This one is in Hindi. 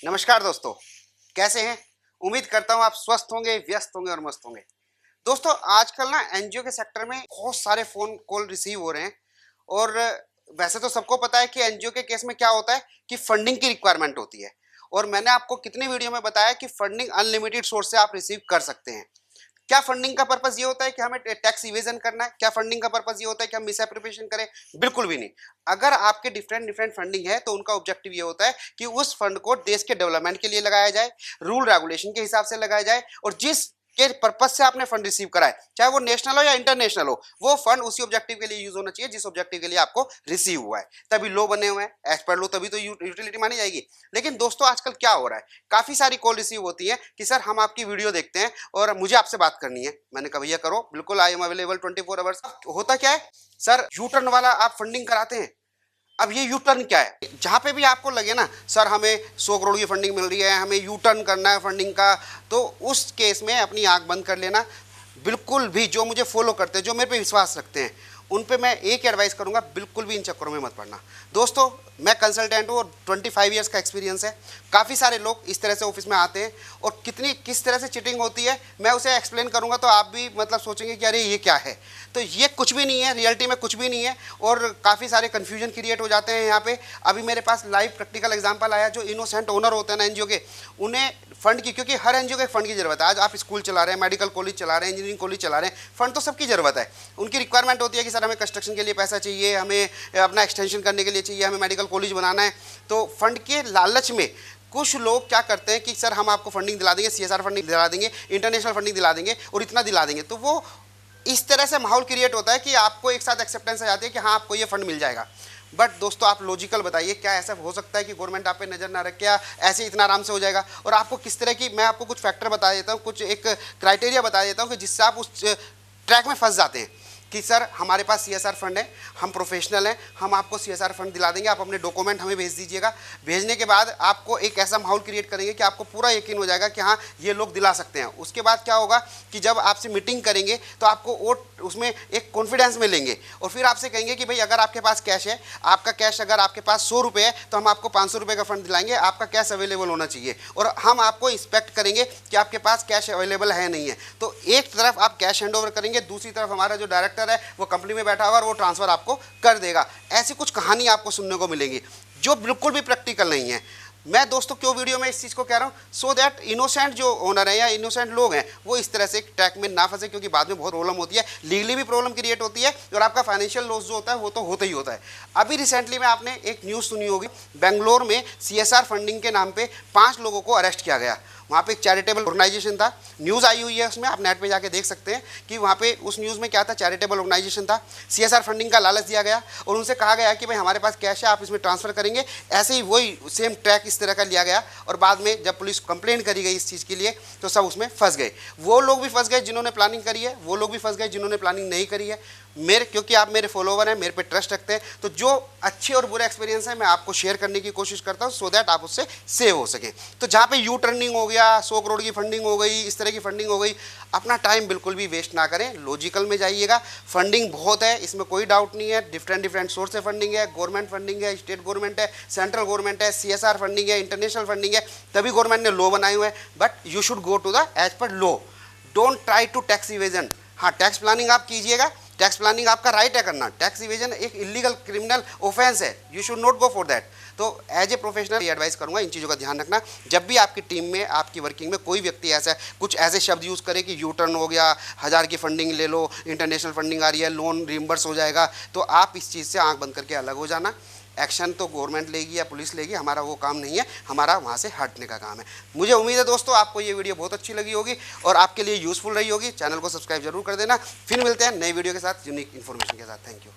नमस्कार दोस्तों, कैसे हैं? उम्मीद करता हूँ आप स्वस्थ होंगे, व्यस्त होंगे और मस्त होंगे। दोस्तों, आजकल ना एनजीओ के सेक्टर में बहुत सारे फ़ोन कॉल रिसीव हो रहे हैं और वैसे तो सबको पता है कि एनजीओ के केस में क्या होता है कि फंडिंग की रिक्वायरमेंट होती है और मैंने आपको कितनी वीडियो में बताया कि फंडिंग अनलिमिटेड सोर्स से आप रिसीव कर सकते हैं। क्या फंडिंग का पर्पस ये होता है कि हमें टैक्स इवेजन करना है? क्या फंडिंग का पर्पस ये होता है कि हम मिसएप्रोप्रिएशन करें? बिल्कुल भी नहीं। अगर आपके डिफरेंट डिफरेंट फंडिंग है तो उनका ऑब्जेक्टिव ये होता है कि उस फंड को देश के डेवलपमेंट के लिए लगाया जाए, रूल रेगुलेशन के हिसाब से लगाया जाए और जिस के पर्पज से आपने फंड रिसीव करा है, चाहे वो नेशनल हो या इंटरनेशनल हो, वो फंड उसी ऑब्जेक्टिव के लिए यूज होना चाहिए जिस ऑब्जेक्टिव के लिए आपको रिसीव हुआ है। तभी लो बने हुए हैं, एज पर लो तभी तो यूटिलिटी मानी जाएगी। लेकिन दोस्तों, आजकल क्या हो रहा है, काफी सारी कॉल रिसीव होती है कि सर हम आपकी वीडियो देखते हैं और मुझे आपसे बात करनी है। मैंने कहा भैया करो, बिल्कुल आई एम अवेलेबल 24 आवर्स। होता क्या है सर, यू टर्न वाला आप फंडिंग कराते हैं। अब ये यू टर्न क्या है? जहां पे भी आपको लगे ना सर हमें 100 करोड़ की फंडिंग मिल रही है, हमें यू टर्न करना है फंडिंग का, तो उस केस में अपनी आंख बंद कर लेना। बिल्कुल भी जो मुझे फॉलो करते हैं, जो मेरे पे विश्वास रखते हैं, उन पे मैं एक एडवाइस करूंगा, बिल्कुल भी इन चक्करों में मत पड़ना। दोस्तों, मैं कंसल्टेंट हूँ और 25 ईयर्स का एक्सपीरियंस है। काफ़ी सारे लोग इस तरह से ऑफिस में आते हैं और किस तरह से चीटिंग होती है मैं उसे एक्सप्लेन करूंगा तो आप भी मतलब सोचेंगे कि अरे ये क्या है। तो ये कुछ भी नहीं है, रियलिटी में कुछ भी नहीं है और काफ़ी सारे कन्फ्यूजन क्रिएट हो जाते हैं यहाँ पे। अभी मेरे पास लाइव प्रैक्टिकल एग्जाम्पल आया, जो इनोसेंट ओनर होते हैं ना एनजीओ के, उन्हें फंड की, क्योंकि हर एनजीओ के फंड की जरूरत है। आज आप स्कूल चला रहे हैं, मेडिकल कॉलेज चला रहे हैं, इंजीनियरिंग कॉलेज चला रहे हैं, फंड तो सबकी जरूरत है। उनकी रिक्वायरमेंट होती है कि सर हमें कंस्ट्रक्शन के लिए पैसा चाहिए, हमें अपना एक्सटेंशन करने के लिए चाहिए, हमें मेडिकल कॉलेज बनाना है। तो फंड के लालच में कुछ लोग क्या करते हैं कि सर हम आपको फंडिंग दिला देंगे, सीएसआर फंडिंग दिला देंगे, इंटरनेशनल फंडिंग दिला देंगे और इतना दिला देंगे। तो वो इस तरह से माहौल क्रिएट होता है कि आपको एक साथ एक्सेप्टेंस आ जाती है कि हाँ आपको ये फंड मिल जाएगा। बट दोस्तों, आप लॉजिकल बताइए, क्या ऐसा हो सकता है कि गवर्नमेंट आप पे नजर ना रखे? क्या ऐसे इतना आराम से हो जाएगा? और आपको किस तरह की, मैं आपको कुछ फैक्टर बता देता हूँ, कुछ एक क्राइटेरिया बता देता हूँ कि जिससे आप उस ट्रैक में फंस जाते हैं कि सर हमारे पास सीएसआर फंड है, हम प्रोफेशनल हैं, हम आपको सीएसआर फंड दिला देंगे, आप अपने डॉक्यूमेंट हमें भेज दीजिएगा। भेजने के बाद आपको एक ऐसा माहौल क्रिएट करेंगे कि आपको पूरा यकीन हो जाएगा कि हाँ ये लोग दिला सकते हैं। उसके बाद क्या होगा कि जब आपसे मीटिंग करेंगे तो आपको वो उसमें एक कॉन्फिडेंस में लेंगे और फिर आपसे कहेंगे कि भाई अगर आपके पास कैश है, आपका कैश अगर आपके पास 100 रुपये है तो हम आपको 500 रुपये का फंड दिलाएंगे, आपका कैश अवेलेबल होना चाहिए और हम आपको इंस्पेक्ट करेंगे कि आपके पास कैश अवेलेबल है नहीं है। तो एक तरफ आप कैश हैंड ओवर करेंगे, दूसरी तरफ हमारा जो डायरेक्टर है वो कंपनी में बैठा हुआ और वो ट्रांसफर आपको कर देगा। ऐसी कुछ कहानी आपको सुनने को मिलेंगी जो बिल्कुल भी प्रैक्टिकल नहीं है। मैं दोस्तों क्यों वीडियो में इस चीज़ को कह रहा हूँ, सो दैट इनोसेंट जो ओनर है या इनोसेंट लोग हैं वो इस तरह से ट्रैक में ना फंसे, क्योंकि बाद में बहुत प्रॉब्लम होती है, लीगली भी प्रॉब्लम क्रिएट होती है और आपका फाइनेंशियल लॉस जो होता है वो तो होता ही होता है। अभी रिसेंटली में आपने एक न्यूज़ सुनी होगी, बेंगलोर में सीएसआर फंडिंग के नाम पे 5 लोगों को अरेस्ट किया गया। वहाँ पे एक चैरिटेबल ऑर्गेनाइजेशन था, न्यूज़ आई हुई है उसमें, आप नेट पे जाके देख सकते हैं कि वहाँ पे उस न्यूज़ में क्या था, चैरिटेबल ऑर्गेनाइजेशन था, सीएसआर फंडिंग का लालच दिया गया और उनसे कहा गया कि भाई हमारे पास कैश है, आप इसमें ट्रांसफर करेंगे। ऐसे ही वही सेम ट्रैक इस तरह का लिया गया और बाद में जब पुलिस कंप्लेंट करी गई इस चीज़ के लिए तो सब उसमें फंस गए। वो लोग भी फंस गए जिन्होंने प्लानिंग करी है, वो लोग भी फंस गए जिन्होंने प्लानिंग नहीं करी है। क्योंकि आप मेरे फॉलोवर हैं, मेरे पे ट्रस्ट रखते हैं, तो जो अच्छे और बुरे एक्सपीरियंस है मैं आपको शेयर करने की कोशिश करता हूं सो दैट आप उससे सेव हो सके। तो जहां पे यू टर्निंग हो गया, 100 करोड़ की फंडिंग हो गई, इस तरह की फंडिंग हो गई, अपना टाइम बिल्कुल भी वेस्ट ना करें, लॉजिकल में जाइएगा। फंडिंग बहुत है, इसमें कोई डाउट नहीं है, डिफरेंट सोर्स से फंडिंग है, गवर्नमेंट फंडिंग है, स्टेट गवर्नमेंट है, सेंट्रल गवर्नमेंट है, सीएसआर फंडिंग है, इंटरनेशनल फंडिंग है, तभी गवर्नमेंट ने लॉ बनाए हुए हैं। But you should go to the as per law, don't try to tax evasion. हाँ, टैक्स प्लानिंग आप कीजिएगा, टैक्स प्लानिंग आपका राइट है करना, टैक्स इवेजन एक इलीगल क्रिमिनल ऑफेंस है, you should not go for that. तो एज ए प्रोफेशनल ये एडवाइस करूंगा, इन चीज़ों का ध्यान रखना। जब भी आपकी टीम में, आपकी वर्किंग में कोई व्यक्ति ऐसा कुछ ऐसे शब्द यूज़ करे कि यू टर्न हो गया, 1000 की फंडिंग ले लो, इंटरनेशनल फंडिंग आ रही है, लोन रिम्बर्स हो जाएगा, तो आप इस चीज़ से आंख बंद करके अलग हो जाना। एक्शन तो गवर्नमेंट लेगी या पुलिस लेगी, हमारा वो काम नहीं है, हमारा वहाँ से हटने का काम है। मुझे उम्मीद है दोस्तों आपको ये वीडियो बहुत अच्छी लगी होगी और आपके लिए यूज़फुल रही होगी। चैनल को सब्सक्राइब जरूर कर देना। फिर मिलते हैं नई वीडियो के साथ, यूनिक इन्फॉर्मेशन के साथ। Thank you.